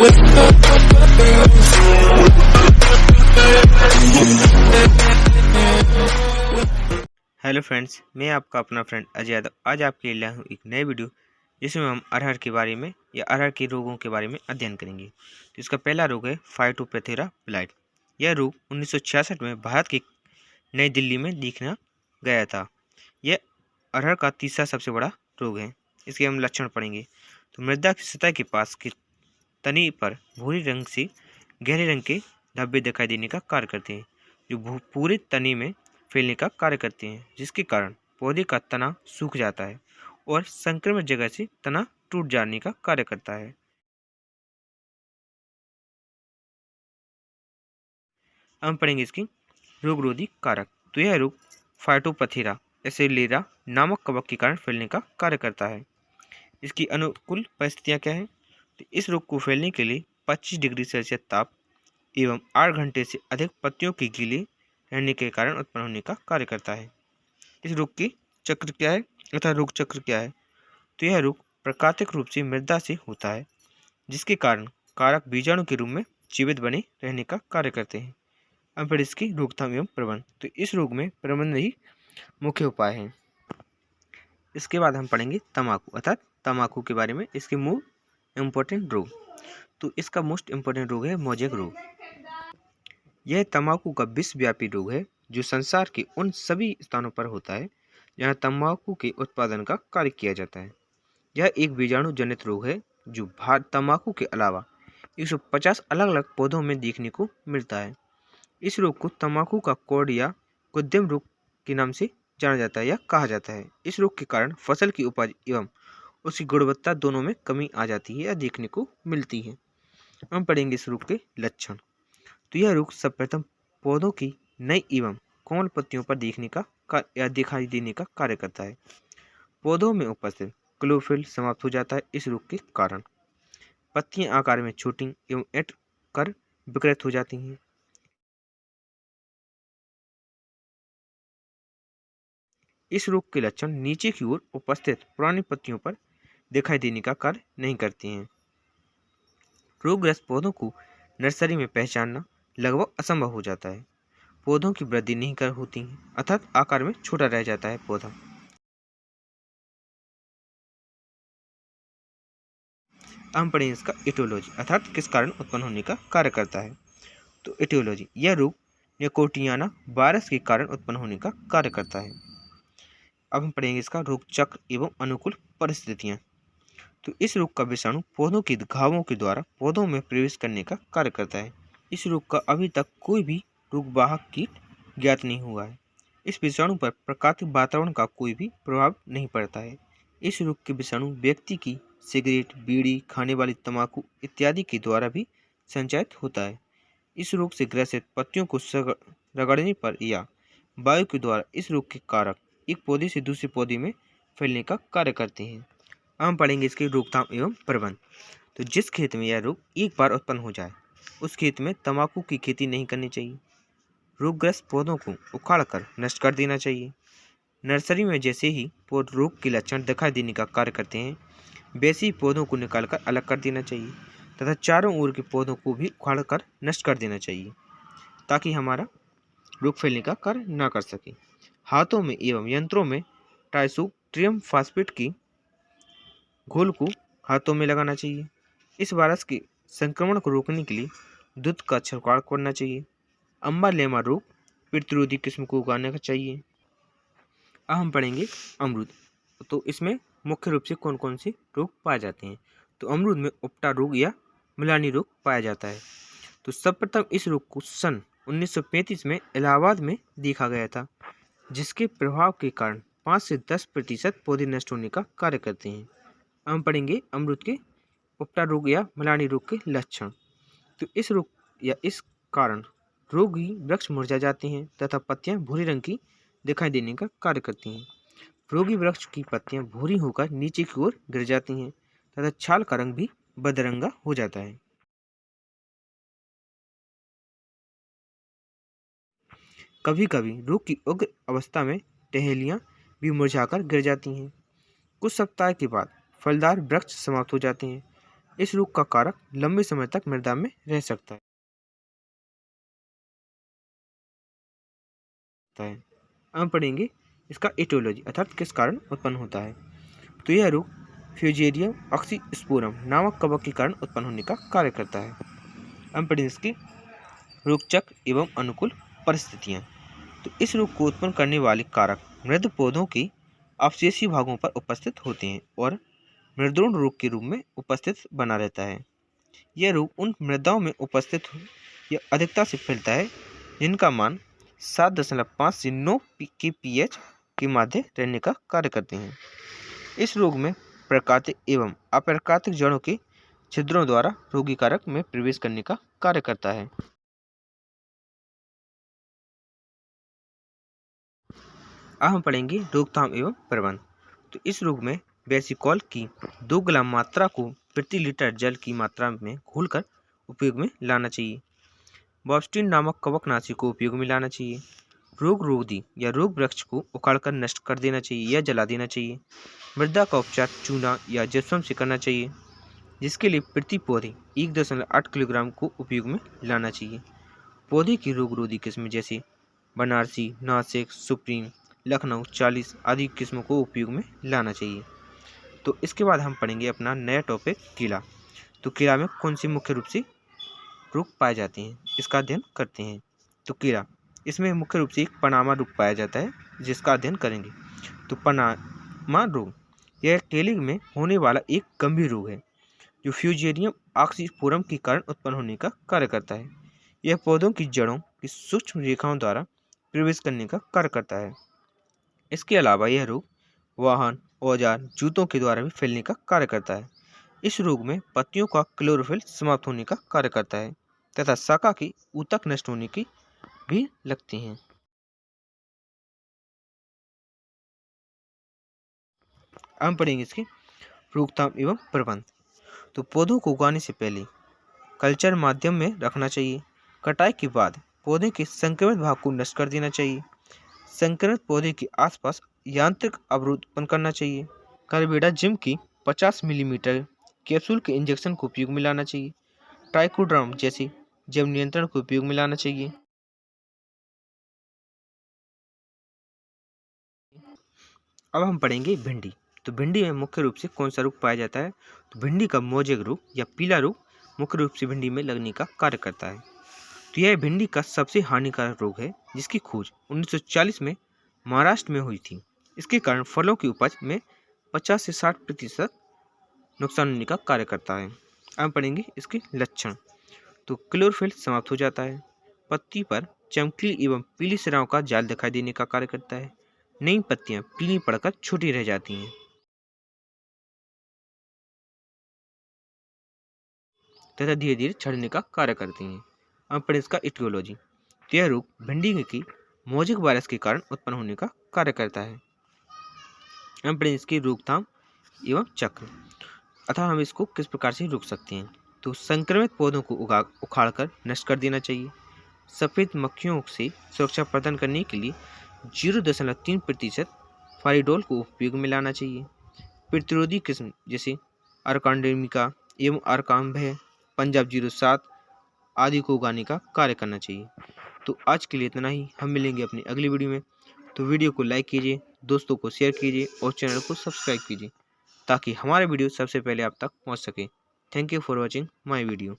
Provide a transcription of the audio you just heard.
Hello friends, मैं आपका अपना फ्रेंड अजय यादव आज आपके लिए लाया हूँ एक नई वीडियो जिसमें हम अरहर के बारे में या अरहर के रोगों के बारे में अध्ययन करेंगे। तो इसका पहला रोग है फाइटोप्थेरा ब्लाइट। यह रोग 1966 में भारत की नई दिल्ली में देखा गया था। यह अरहर का तीसरा सबसे बड़ा रोग है। इसके हम लक्षण पढ़ेंगे। तो मृदा की सतह के पास की तनी पर भूरी रंग से गहरे रंग के धब्बे दिखाई देने का कार्य करते हैं, जो पूरे तनी में फैलने का कार्य करते हैं, जिसके कारण पौधे का तना सूख जाता है और संक्रमित जगह से तना टूट जाने का कार्य करता है। हम पढ़ेंगे इसकी रोगरोधी कारक। तो यह रोग फाइटोप्थेरा एसिलेरा नामक कवक के कारण फैलने का कार्य करता है। इसकी अनुकूल परिस्थितियां क्या है? तो इस रोग को फैलने के लिए 25 डिग्री सेल्सियस ताप एवं 8 घंटे से अधिक पत्तियों की गीले रहने के कारण उत्पन्न होने का कार्य करता है। इस रोग की चक्र क्या है तथा रोग चक्र क्या है? तो यह रोग प्राकृतिक रूप से मृदा से होता है, जिसके कारण कारक बीजाणु के रूप में जीवित बने रहने का कार्य करते हैं। अब फिर इसकी रोकथाम एवं प्रबंधन। तो इस रोग में प्रबंधन ही मुख्य उपाय है। इसके बाद हम पढ़ेंगे तंबाकू अर्थात तंबाकू के बारे में। इसके मूल इम्पोर्टेंट रोग। तो इसका मोस्ट इम्पोर्टेंट रोग है मोज़ेक रोग। यह तंबाकू का विश्वव्यापी रोग है जो संसार के उन सभी स्थानों पर होता है जहां तंबाकू के उत्पादन का कार्य किया जाता है। यह एक बीजाणु जनित रोग है जो तंबाकू के अलावा 150 अलग अलग पौधों में देखने को मिलता है। इस रोग को तंबाकू का कोढ़ या गुद्देम रोग के नाम से जाना जाता है या कहा जाता है। इस रोग के कारण फसल की उपज एवं उसकी गुणवत्ता दोनों में कमी आ जाती है या देखने को मिलती है। हम पढ़ेंगे इस रोग के लक्षण। तो यह रोग सर्वप्रथम पौधों की नई एवं कोमल पत्तियों पर या दिखाई देने का कार्य करता है। पौधों में उपस्थित क्लोरोफिल समाप्त हो जाता है। इस रोग के कारण पत्तियां आकार में छोटी एवं ऐंठ कर विकृत हो जाती हैं। इस रोग के लक्षण नीचे की ओर उपस्थित पुरानी पत्तियों पर दिखाई देने का कार्य नहीं करते हैं। रोगग्रस्त पौधों को नर्सरी में पहचानना लगभग असंभव हो जाता है। पौधों की वृद्धि नहीं कर होती है अर्थात आकार में छोटा रह जाता है पौधा। हम पढ़ेंगे इसका एटियोलॉजी अर्थात किस कारण उत्पन्न होने का कार्य करता है। तो एटियोलॉजी, यह रोग निकोटियाना वायरस के कारण उत्पन्न होने का कार्य करता है। अब हम पढ़ेंगे इसका रोग चक्र एवं अनुकूल परिस्थितियां। तो इस रोग का विषाणु पौधों के घावों के द्वारा पौधों में प्रवेश करने का कार्य करता है। इस रोग का अभी तक कोई भी रोगवाहक कीट ज्ञात नहीं हुआ है। इस विषाणु पर प्राकृतिक वातावरण का कोई भी प्रभाव नहीं पड़ता है। इस रोग के विषाणु व्यक्ति की सिगरेट, बीड़ी, खाने वाली तंबाकू इत्यादि के द्वारा भी संचारित होता है। इस रोग से ग्रसित पत्तियों को रगड़ने पर या वायु के द्वारा इस रोग के कारक एक पौधे से दूसरे पौधे में फैलने का कार्य करते हैं। हम पढ़ेंगे इसकी रोकथाम एवं प्रबंधन। तो जिस खेत में यह रोग एक बार उत्पन्न हो जाए उस खेत में तंबाकू की खेती नहीं करनी चाहिए। रोगग्रस्त पौधों को उखाड़कर नष्ट कर देना चाहिए। नर्सरी में जैसे ही पौध रोग के लक्षण दिखाई देने का कार्य करते हैं वैसे ही पौधों को निकालकर अलग कर देना चाहिए तथा चारों ओर के पौधों को भी उखाड़कर नष्ट कर देना चाहिए ताकि हमारा रोग फैलने का कार्य न कर सके। हाथों में एवं यंत्रों में ट्राइसोट्रियम फास्फेट की घोल को हाथों में लगाना चाहिए। इस वायरस के संक्रमण को रोकने के लिए दूध का छिड़काव करना चाहिए। अम्बा लेमा रोग प्रतिरोधी किस्म को उगाना चाहिए। अब हम पढ़ेंगे अमरूद। तो इसमें मुख्य रूप से कौन कौन से रोग पाए जाते हैं। तो अमरूद में उपटा रोग या मिलानी रोग पाया जाता है। तो सर्वप्रथम इस रोग को सन 1935 में इलाहाबाद में देखा गया था, जिसके प्रभाव के कारण 5 से 10% पौधे नष्ट होने का कार्य करते हैं। हम पढ़ेंगे अमरूद के उपटा रोग या मिलानी रोग के लक्षण। तो इस रोग या इस कारण रोगी वृक्ष मुरझा जाते हैं तथा पत्तियां भूरे रंग की दिखाई देने का कार्य करती हैं। रोगी वृक्ष की पत्तियां भूरी होकर नीचे की ओर गिर जाती हैं तथा छाल का रंग भी बदरंगा हो जाता है। कभी कभी रोग की उग्र अवस्था में टहनियां भी मुरझाकर गिर जाती हैं। कुछ सप्ताह के बाद फलदार वृक्ष समाप्त हो जाते हैं। इस रोग का कारक लंबे समय तक मृदा में रह सकता है। हम पढ़ेंगे इसका एटियोलॉजी अर्थात किस कारण उत्पन्न होता है। तो यह रोग फ्यूजेरियम ऑक्सीस्पोरम नामक कवक के कारण उत्पन्न होने का कार्य करता है। हम पढ़ेंगे इसके रोग चक्र एवं अनुकूल परिस्थितियाँ। तो इस रोग को उत्पन्न करने वाले कारक मृद पौधों के अवशेषी भागों पर उपस्थित होते हैं और मृदोण रोग के रूप में उपस्थित बना रहता है। यह रोग उन मृदाओं में उपस्थित या अधिकता से फैलता है जिनका मान 7.5 से 9 के pH के मध्य रहने का कार्य करते हैं। इस रोग में प्राकृतिक एवं अप्राकृतिक जड़ों के छिद्रों द्वारा रोगी कारक में प्रवेश करने का कार्य करता है। अब हम पढ़ेंगे रोकथाम एवं प्रबंधन। तो इस रोग में वेसिकॉल की 2 ग्राम मात्रा को प्रति लीटर जल की मात्रा में घोलकर उपयोग में लाना चाहिए। बॉब्स्टीन नामक कवकनाशी को उपयोग में लाना चाहिए। रोग रोधी या रोग वृक्ष को उखाड़कर नष्ट कर देना चाहिए या जला देना चाहिए। मृदा का उपचार चूना या जिप्सम से करना चाहिए, जिसके लिए प्रति पौधे 1.8 किलोग्राम को उपयोग में लाना चाहिए। पौधे की रोग रोधी किस्में जैसे बनारसी, नासिक, सुप्रीम, लखनऊ 40 आदि किस्मों को उपयोग में लाना चाहिए। तो इसके बाद हम पढ़ेंगे अपना नया टॉपिक कीड़ा। तो कीड़ा में कौन सी मुख्य रूप से रोग पाए जाते हैं, इसका अध्ययन करते हैं। तो कीड़ा इसमें मुख्य रूप से एक पनामा रोग पाया जाता है, जिसका अध्ययन करेंगे। तो पनामा रोग यह केले में होने वाला एक गंभीर रोग है जो फ्यूजेरियम ऑक्सीस्पोरम के कारण उत्पन्न होने का कार्य करता है। यह पौधों की जड़ों की सूक्ष्म रेखाओं द्वारा प्रवेश करने का कार्य करता है। इसके अलावा यह रोग वाहन, औजार, जूतों के द्वारा भी फैलने का कार्य करता है। इस रोग में पत्तियों का क्लोरोफिल समाप्त होने का कार्य करता है तथा शाखा की ऊतक नष्ट होने की भी लगती हैं। हम पढ़ेंगे इसकी रोकथाम एवं प्रबंधन। तो पौधों को उगाने से पहले कल्चर माध्यम में रखना चाहिए। कटाई के बाद पौधे के संक्रमित भाग को नष्ट कर देना चाहिए। संक्रमित पौधे के आसपास यांत्रिक अवरोध उत्पन्न करना चाहिए। कार्बेडाजिम की 50 मिलीमीटर कैप्सूल के इंजेक्शन को उपयोग में लाना चाहिए। ट्राइकोड्राम जैसे जैव नियंत्रण को उपयोग में लाना चाहिए। अब हम पढ़ेंगे भिंडी। तो भिंडी में मुख्य रूप से कौन सा रोग पाया जाता है। तो भिंडी का मोजेक रोग या पीला रोग मुख्य रूप से भिंडी में लगने का कार्य करता है। तो यह भिंडी का सबसे हानिकारक रोग है, जिसकी खोज 1940 में महाराष्ट्र में हुई थी। इसके कारण फलों की उपज में 50 से 60% नुकसान होने का कार्य करता है। अब पढ़ेंगे इसके लक्षण। तो क्लोरोफिल समाप्त हो जाता है। पत्ती पर चमकीली एवं पीली सिराओं का जाल दिखाई देने का कार्य करता है। नई पत्तियां पीली पड़कर छोटी रह जाती हैं तथा धीरे धीरे झड़ने का कार्य करती हैं। अब पढ़ें इसका एटियोलॉजी। तो यह रोग भिंडी की मोजेक वायरस के कारण उत्पन्न होने का कार्य करता है। हम पढ़ें इसकी रोकथाम एवं चक्र, अतः हम इसको किस प्रकार से रोक सकते हैं। तो संक्रमित पौधों को उखाड़कर नष्ट कर देना चाहिए। सफ़ेद मक्खियों से सुरक्षा प्रदान करने के लिए 0.3% फारिडोल को उपयोग में लाना चाहिए। प्रतिरोधी किस्म जैसे अर्कांडेमिका एवं अर्काम्भय, पंजाब 07 आदि को उगाने का कार्य करना चाहिए। तो आज के लिए इतना ही। हम मिलेंगे अपनी अगली वीडियो में। तो वीडियो को लाइक कीजिए, दोस्तों को शेयर कीजिए और चैनल को सब्सक्राइब कीजिए ताकि हमारे वीडियो सबसे पहले आप तक पहुंच सके। Thank you for watching my video.